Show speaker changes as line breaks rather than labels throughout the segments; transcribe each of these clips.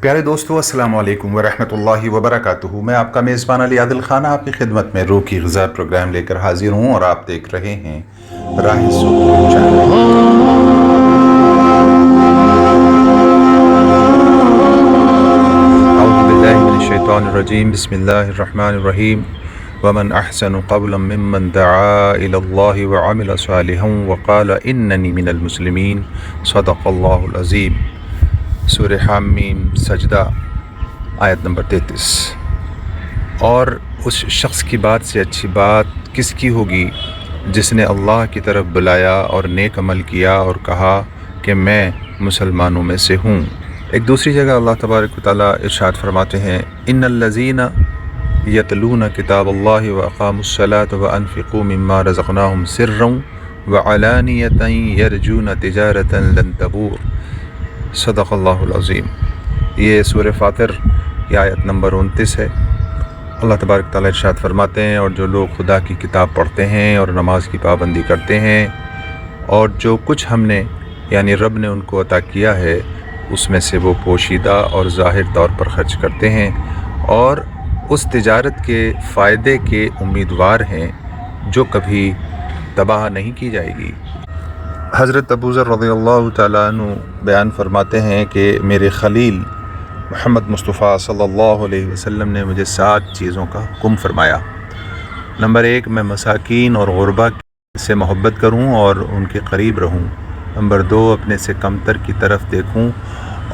پیارے دوستو، السلام علیکم ورحمۃ اللہ وبرکاتہ۔ میں آپ کا میزبان علی عادل خان آپ کی خدمت میں روح کی غذا پروگرام لے کر حاضر ہوں، اور آپ دیکھ رہے ہیں راہ سکون چینل۔ اعوذ باللہ من الشیطان الرجیم، بسم اللہ الرحمن الرحیم۔ ومن احسن قولا ممن دعا الى اللہ وعمل صالحا وقال اننی من المسلمین، صدق اللہ العظیم۔ سورہ حامیم سجدہ آیت نمبر 33۔ اور اس شخص کی بات سے اچھی بات کس کی ہوگی جس نے اللہ کی طرف بلایا اور نیک عمل کیا اور کہا کہ میں مسلمانوں میں سے ہوں۔ ایک دوسری جگہ اللہ تبارک و تعالیٰ ارشاد فرماتے ہیں، ان الذین یتلون کتاب اللہ واقاموا الصلاۃ وانفقوا مما رزقناہم سرا وعلانیۃ یرجون تجارۃ لن تبور، صدق اللہ العظیم۔ یہ سورہ فاطر کی آیت نمبر 29 ہے۔ اللہ تبارک تعالیٰ ارشاد فرماتے ہیں، اور جو لوگ خدا کی کتاب پڑھتے ہیں اور نماز کی پابندی کرتے ہیں، اور جو کچھ ہم نے یعنی رب نے ان کو عطا کیا ہے اس میں سے وہ پوشیدہ اور ظاہر طور پر خرچ کرتے ہیں، اور اس تجارت کے فائدے کے امیدوار ہیں جو کبھی تباہ نہیں کی جائے گی۔ حضرت ابوذر رضی اللہ تعالیٰ عنہ بیان فرماتے ہیں کہ میرے خلیل محمد مصطفیٰ صلی اللہ علیہ وسلم نے مجھے 7 چیزوں کا حکم فرمایا۔ نمبر 1، میں مساکین اور غربا سے محبت کروں اور ان کے قریب رہوں۔ نمبر 2، اپنے سے کمتر کی طرف دیکھوں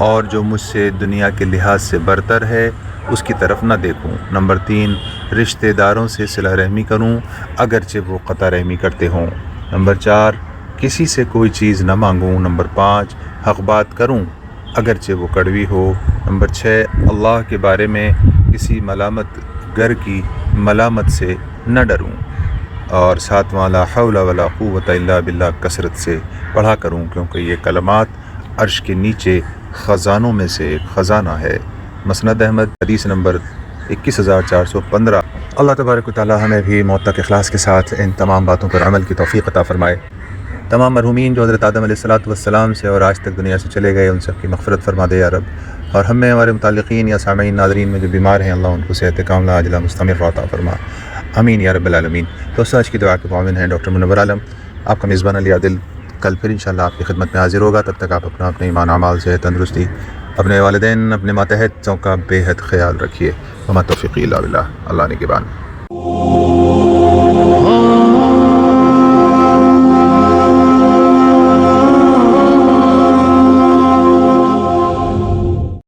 اور جو مجھ سے دنیا کے لحاظ سے برتر ہے اس کی طرف نہ دیکھوں۔ نمبر 3، رشتہ داروں سے صلہ رحمی کروں اگرچہ وہ قطع رحمی کرتے ہوں۔ نمبر 4، کسی سے کوئی چیز نہ مانگوں۔ نمبر 5، حق بات کروں اگرچہ وہ کڑوی ہو۔ نمبر 6، اللہ کے بارے میں کسی ملامت گر کی ملامت سے نہ ڈروں۔ اور 7واں، لا حول ولا قوت الا باللہ کثرت سے پڑھا کروں، کیونکہ یہ کلمات عرش کے نیچے خزانوں میں سے ایک خزانہ ہے۔ مسند احمد حدیث نمبر 21415۔ اللہ تبارک و تعالیٰ ہمیں بھی موت تک اخلاص کے ساتھ ان تمام باتوں پر عمل کی توفیق عطا فرمائے۔ تمام مرحومین جو حضرت آدم علیہ السلام سے اور آج تک دنیا سے چلے گئے، ان سب کی مغفرت فرما دے یا رب۔ اور ہم میں ہمارے متعلقین یا سامعین ناظرین میں جو بیمار ہیں، اللہ ان کو صحت کاملہ عاجلہ مستمر عطا فرما، آمین یا رب العالمین۔ تو آج کی دعا کے معاون ہیں ڈاکٹر منور عالم، آپ کا میزبان علی عادل۔ کل پھر انشاءاللہ آپ کی خدمت میں حاضر ہوگا، تب تک آپ اپنا ایمان اعمال صحت تندرستی، اپنے والدین اپنے ماتحتوں کا بے حد خیال رکھیے۔ وما توفیقی الا باللہ، اللہ نگہبان۔